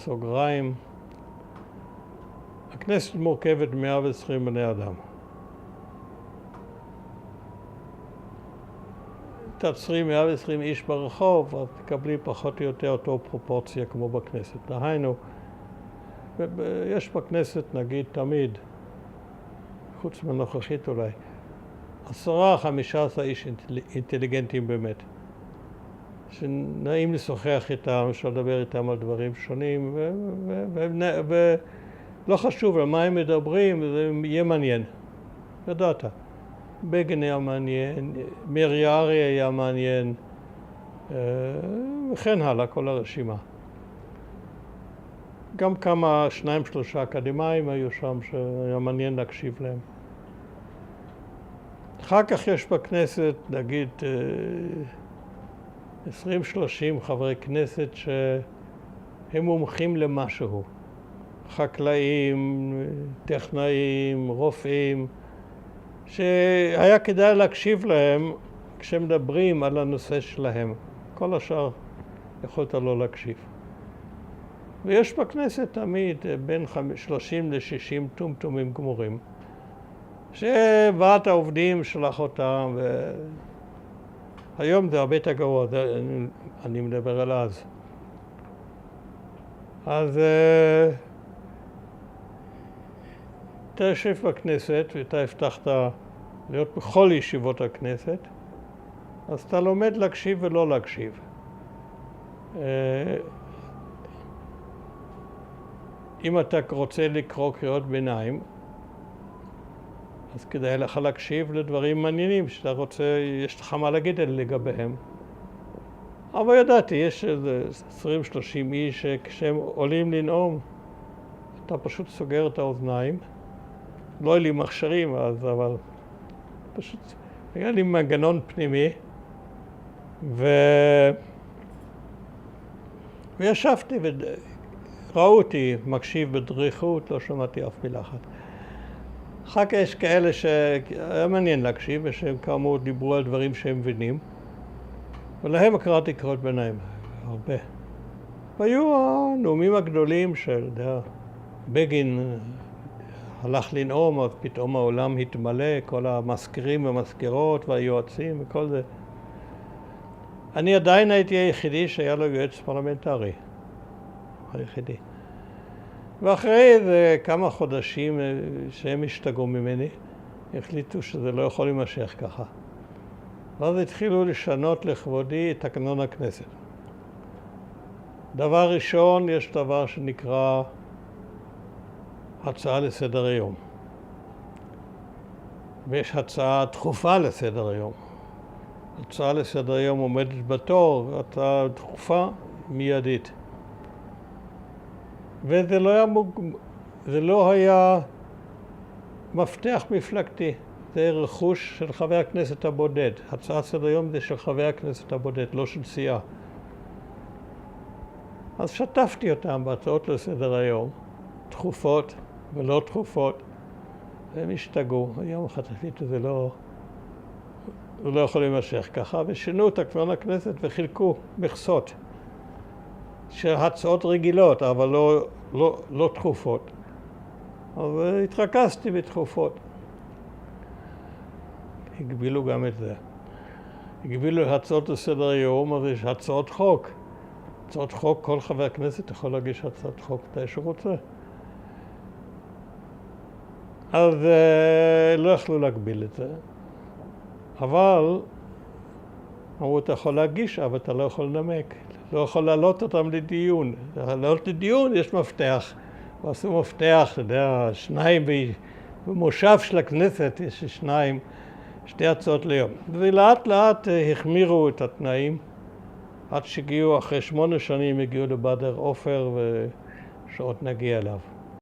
סוגריים. הכנסת מורכבת 120 בני אדם. תעצרי 120 איש ברחוב, אז תקבלי פחות או יותר אותו פרופורציה כמו בכנסת. דהיינו, יש בכנסת, נגיד, תמיד, חוץ מהנוכחית אולי, 10-15 איש אינטליגנטים באמת, שנעים לשוחח איתם, אפשר לדבר איתם על דברים שונים, ולא חשוב על מה הם מדברים, זה יהיה מעניין. ידעת. בגין היה מעניין, מאיר יערי היה מעניין, וכן הלאה, כל הרשימה. גם כמה, 2-3 אקדמיים היו שם שהיה מעניין להקשיב להם. אחר כך יש בכנסת, נגיד, 20-30 חברי כנסת שהם מומחים למשהו. חקלאים, טכנאים, רופאים, שהיה כדאי להקשיב להם כשמדברים על הנושא שלהם. כל השאר יכולת לא להקשיב. ויש בכנסת תמיד בין 30 ל-60 טומטומים גמורים, שוועד העובדים שלח אותם, והיום זה הרבה יותר גרוע, אני מדבר על אז. אז אתה יושב בכנסת ואתה הבטחת להיות בכל ישיבות הכנסת, אז אתה לומד להקשיב ולא להקשיב. אם אתה רוצה לקרוא קריאות ביניים, אז כדאי לך להקשיב לדברים מעניינים שאתה רוצה, יש לך מה להגיד לגביהם. אבל ידעתי, יש איזה 20-30 איש שכשהם עולים לנאום, אתה פשוט סוגר את האוזניים. לא היה לי מכשירים אז, אבל פשוט היה לי מנגנון פנימי, וישבתי וראו אותי מקשיב בדריכות, לא שמעתי אף מילה אחת. אחר כך יש כאלה שהיה מעניין להקשיב, ושהם כאמור דיברו על דברים שהם מבינים, ולהם קראתי קריאות ביניים, הרבה. והיו הנאומים הגדולים של בגין הלך לנאום, אז פתאום העולם התמלא, כל המזכירים והמזכירות והיועצים וכל זה. אני עדיין הייתי היחידי שהיה לו יועץ פרלמנטרי. היחידי. ואחרי זה כמה חודשים שהם השתגעו ממני, החליטו שזה לא יכול להימשך ככה. ואז התחילו לשנות לכבודי את תקנון הכנסת. דבר ראשון, יש דבר שנקרא הצעה לסדר היום. ויש הצעה דחופה לסדר היום. הצעה לסדר היום עומדת בתור, הצעה דחופה מיידית. וזה לא היה מפתח מפלגתי, זה רכוש של חבר הכנסת הבודד. הצעה לסדר היום זה של חבר הכנסת הבודד, לא של סיעה. אז שתפתי אותם בהצעות לסדר היום, דחופות ולא דחופות, והם השתגעו. היום אחד החליטו זה לא יכול להימשך ככה, ושינו את תקנון הכנסת וחילקו מכסות של הצעות רגילות, אבל לא דחופות. אז התרכזתי בתחופות. הגבילו גם את זה. הגבילו הצעות לסדר היום, אז יש הצעות חוק. הצעות חוק, כל חבר כנסת יכול להגיש הצעת חוק מתי שהוא רוצה. אז לא יכלו להגביל את זה. אבל אמרו, אתה יכול להגיש, אבל אתה לא יכול לנמק. לא יכול להעלות אותם לדיון. להעלות לדיון יש מפתח. ועשו מפתח, אתה יודע, 2 במושב של הכנסת יש 2, 2 הצעות ליום. ולאט לאט החמירו את התנאים, עד שהגיעו, אחרי 8 שנים הגיעו לבדר עופר, ושעות נגיע אליו.